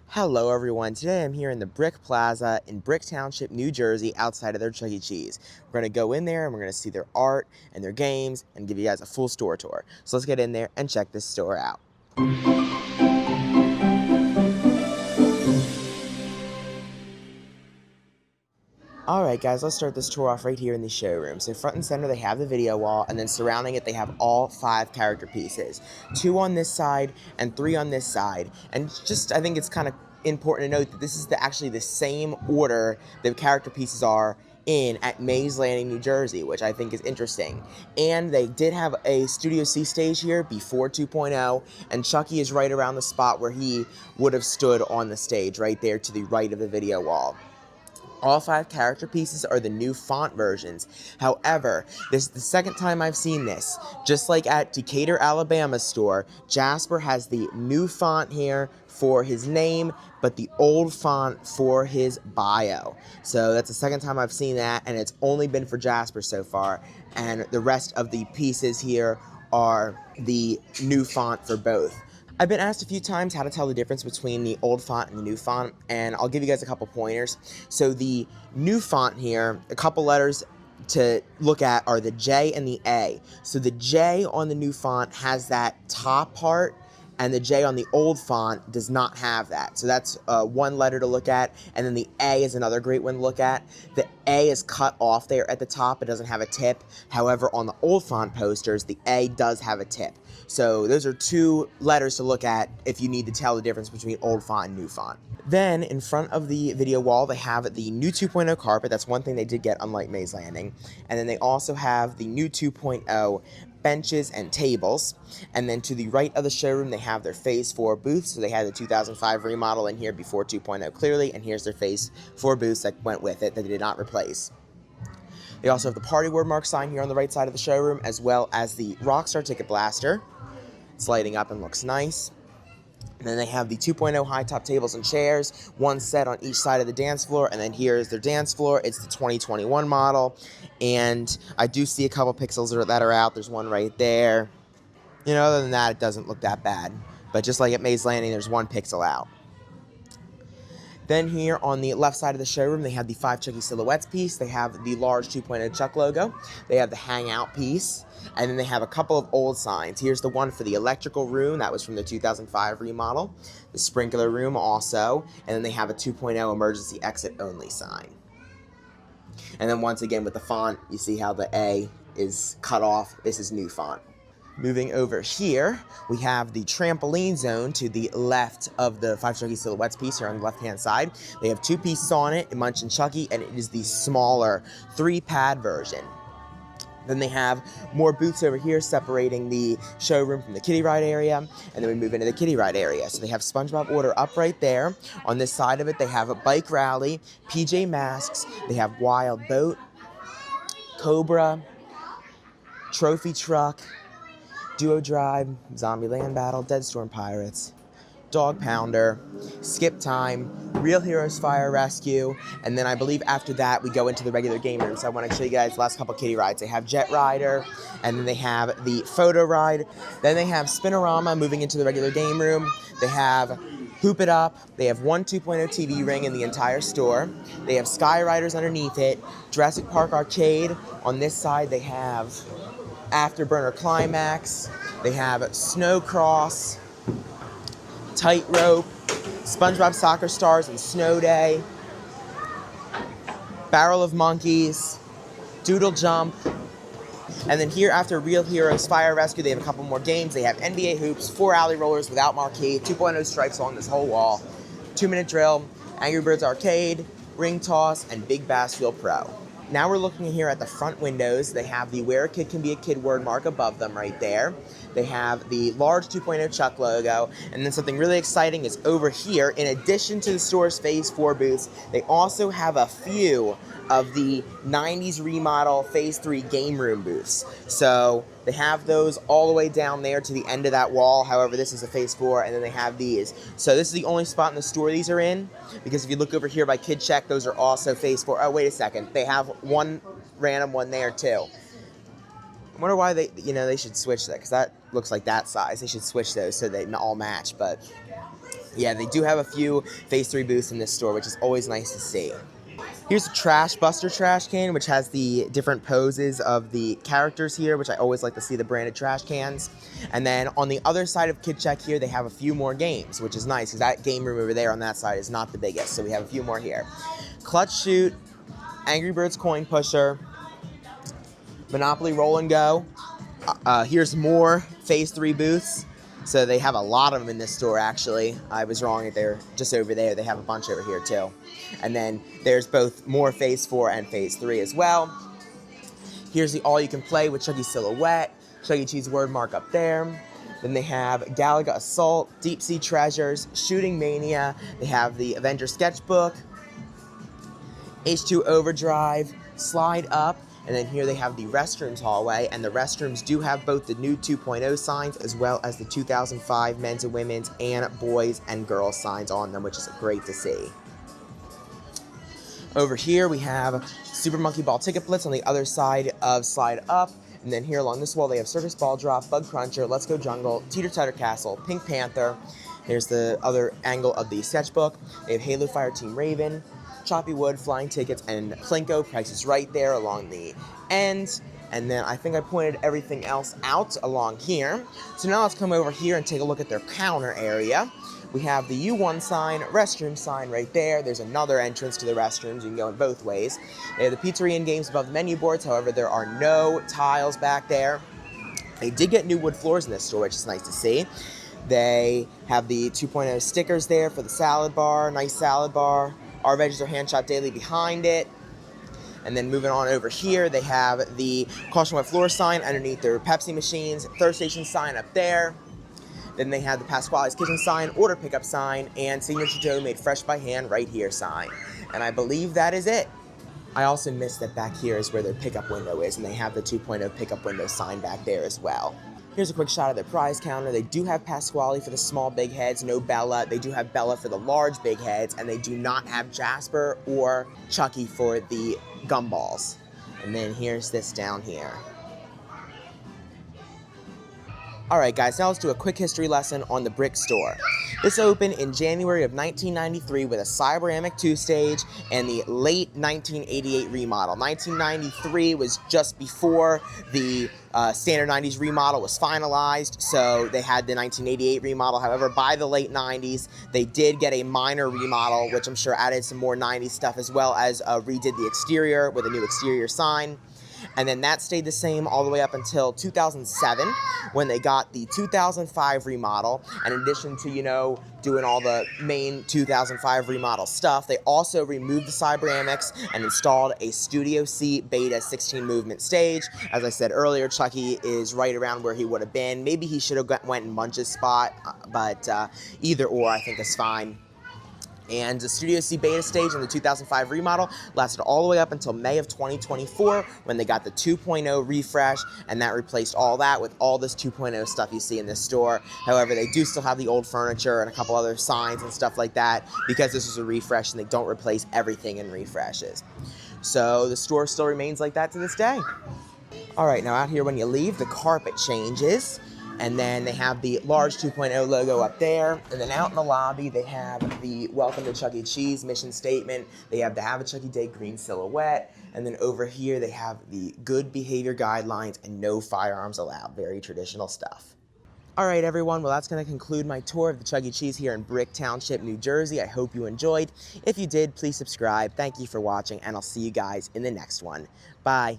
Hello everyone, today I'm here in the Brick Plaza in Brick Township, New Jersey, outside of their Chuck E. Cheese. We're going to go in there and we're going to see their art and their games and give you guys a full store tour. So let's get in there and check this store out. Alright guys, let's start this tour off right here in the showroom. So front and center they have the video wall, and then surrounding it they have all 5 character pieces. 2 on this side and 3 on this side. And I think it's kind of important to note that this is actually the same order the character pieces are in at Mays Landing, New Jersey, which I think is interesting. And they did have a Studio C stage here before 2.0, and Chucky is right around the spot where he would have stood on the stage, right there to the right of the video wall. All 5 character pieces are the new font versions. However, this is the second time I've seen this. Just like at Decatur, Alabama store, Jasper has the new font here for his name, but the old font for his bio. So that's the second time I've seen that, and it's only been for Jasper so far. And the rest of the pieces here are the new font for both. I've been asked a few times how to tell the difference between the old font and the new font, and I'll give you guys a couple pointers. So the new font here, a couple letters to look at are the J and the A. So the J on the new font has that top part, and the J on the old font does not have that. So that's one letter to look at, and then the A is another great one to look at. The A is cut off there at the top. It doesn't have a tip. However, on the old font posters, the A does have a tip. So those are 2 letters to look at if you need to tell the difference between old font and new font. Then, in front of the video wall, they have the new 2.0 carpet. That's one thing they did get, unlike Mays Landing. And then they also have the new 2.0 benches and tables. And then to the right of the showroom, they have their Phase 4 booths. So they had the 2005 remodel in here before 2.0 clearly, and here's their Phase 4 booths that went with it that they did not replace. They also have the Party Word Mark sign here on the right side of the showroom, as well as the Rockstar Ticket Blaster. It's lighting up and looks nice. And then they have the 2.0 high-top tables and chairs, one set on each side of the dance floor, and then here is their dance floor. It's the 2021 model, and I do see a couple pixels that are out. There's one right there. Other than that, it doesn't look that bad. But just like at Mays Landing, there's 1 pixel out. Then here on the left side of the showroom, they have the 5 Chucky Silhouettes piece. They have the large 2.0 Chuck logo. They have the Hangout piece. And then they have a couple of old signs. Here's the one for the electrical room. That was from the 2005 remodel. The sprinkler room also. And then they have a 2.0 emergency exit only sign. And then once again with the font, you see how the A is cut off. This is new font. Moving over here, we have the trampoline zone to the left of the 5 Chucky Silhouettes piece here on the left-hand side. They have 2 pieces on it, Munch and Chucky, and it is the smaller 3-pad version. Then they have more booths over here separating the showroom from the kiddie ride area, and then we move into the kiddie ride area. So they have SpongeBob Order up right there. On this side of it, they have a Bike Rally, PJ Masks, they have Wild Boat, Cobra, Trophy Truck, Duo Drive, Zombie Land Battle, Dead Storm Pirates, Dog Pounder, Skip Time, Real Heroes Fire Rescue, and then I believe after that we go into the regular game room. So I want to show you guys the last couple kiddie rides. They have Jet Rider, and then they have the Photo Ride. Then they have Spinorama moving into the regular game room. They have Hoop It Up. They have 1 2.0 TV ring in the entire store. They have Sky Riders underneath it. Jurassic Park Arcade. On this side they have Afterburner Climax. They have Snow Cross, Tightrope, SpongeBob Soccer Stars and Snow Day, Barrel of Monkeys, Doodle Jump, and then here after Real Heroes Fire Rescue, they have a couple more games. They have NBA Hoops, 4 Alley Rollers without marquee, 2.0 stripes along this whole wall, 2-minute drill, Angry Birds Arcade, Ring Toss, and Big Bass Wheel Pro. Now we're looking here at the front windows. They have the Where a Kid Can Be a Kid word mark above them right there. They have the large 2.0 Chuck logo. And then something really exciting is over here, in addition to the store's Phase 4 booths, they also have a few of the 90s remodel Phase 3 game room booths. So they have those all the way down there to the end of that wall. However, this is a Phase 4, and then they have these. So this is the only spot in the store these are in, because if you look over here by Kid Check, those are also Phase 4. Oh, wait a second. They have one random one there, too. I wonder why they should switch that, because that looks like that size. They should switch those so they all match, but Yeah, they do have a few Phase 3 booths in this store, which is always nice to see. Here's a Trash Buster trash can, which has the different poses of the characters here, which I always like to see the branded trash cans. And then on the other side of Kid Check here, they have a few more games, which is nice, because that game room over there on that side is not the biggest, so we have a few more here. Clutch Shoot, Angry Birds Coin Pusher, Monopoly Roll and Go. Here's more Phase 3 booths. So they have a lot of them in this store, actually. I was wrong, they're just over there. They have a bunch over here, too. And then there's both more Phase 4 and Phase 3 as well. Here's the all-you-can-play with Chuck E. Silhouette, Chuck E. Cheese word mark up there. Then they have Galaga Assault, Deep Sea Treasures, Shooting Mania. They have the Avenger Sketchbook, H2 Overdrive, Slide Up. And then here they have the Restrooms hallway, and the Restrooms do have both the new 2.0 signs as well as the 2005 men's and women's and boys and girls signs on them, which is great to see. Over here we have Super Monkey Ball Ticket Blitz on the other side of Slide Up. And then here along this wall they have Circus Ball Drop, Bug Cruncher, Let's Go Jungle, Teeter Totter Castle, Pink Panther. Here's the other angle of the sketchbook. They have Halo Fire Team Raven, Choppy Wood, Flying Tickets, and Plinko. Price is right there along the end. And then I think I pointed everything else out along here. So now let's come over here and take a look at their counter area. We have the U1 sign, restroom sign right there. There's another entrance to the restrooms. You can go in both ways. They have the pizzeria and games above the menu boards. However, there are no tiles back there. They did get new wood floors in this store, which is nice to see. They have the 2.0 stickers there for the salad bar, nice salad bar. Our veggies are hand chopped daily behind it. And then moving on over here, they have the caution wet floor sign underneath their Pepsi machines, third station sign up there. Then they have the Pasquale's Kitchen sign, order pickup sign, and Signature Joe made fresh by hand right here sign. And I believe that is it. I also missed that back here is where their pickup window is, and they have the 2.0 pickup window sign back there as well. Here's a quick shot of their prize counter. They do have Pasquale for the small big heads, no Bella. They do have Bella for the large big heads, and they do not have Jasper or Chucky for the gumballs. And then here's this down here. Alright guys, now let's do a quick history lesson on the Brick Store. This opened in January of 1993 with a Cyberamic 2-stage and the late 1988 remodel. 1993 was just before the standard 90s remodel was finalized, so they had the 1988 remodel. However, by the late 90s, they did get a minor remodel, which I'm sure added some more 90s stuff, as well as redid the exterior with a new exterior sign. And then that stayed the same all the way up until 2007 when they got the 2005 remodel. And in addition to, you know, doing all the main 2005 remodel stuff, they also removed the Cyberamics and installed a Studio C Beta 16 movement stage. As I said earlier, Chucky is right around where he would have been. Maybe he should have went in Munch's spot, but either or I think is fine. And the Studio C Beta stage in the 2005 remodel lasted all the way up until May of 2024 when they got the 2.0 refresh, and that replaced all that with all this 2.0 stuff you see in this store. However, they do still have the old furniture and a couple other signs and stuff like that because this is a refresh and they don't replace everything in refreshes. So the store still remains like that to this day. Alright, now out here when you leave, the carpet changes. And then they have the large 2.0 logo up there. And then out in the lobby, they have the Welcome to Chuck E. Cheese mission statement. They have the Have a Chucky Day green silhouette. And then over here, they have the good behavior guidelines and no firearms allowed. Very traditional stuff. All right, everyone. Well, that's going to conclude my tour of the Chuck E. Cheese here in Brick Township, New Jersey. I hope you enjoyed. If you did, please subscribe. Thank you for watching, and I'll see you guys in the next one. Bye.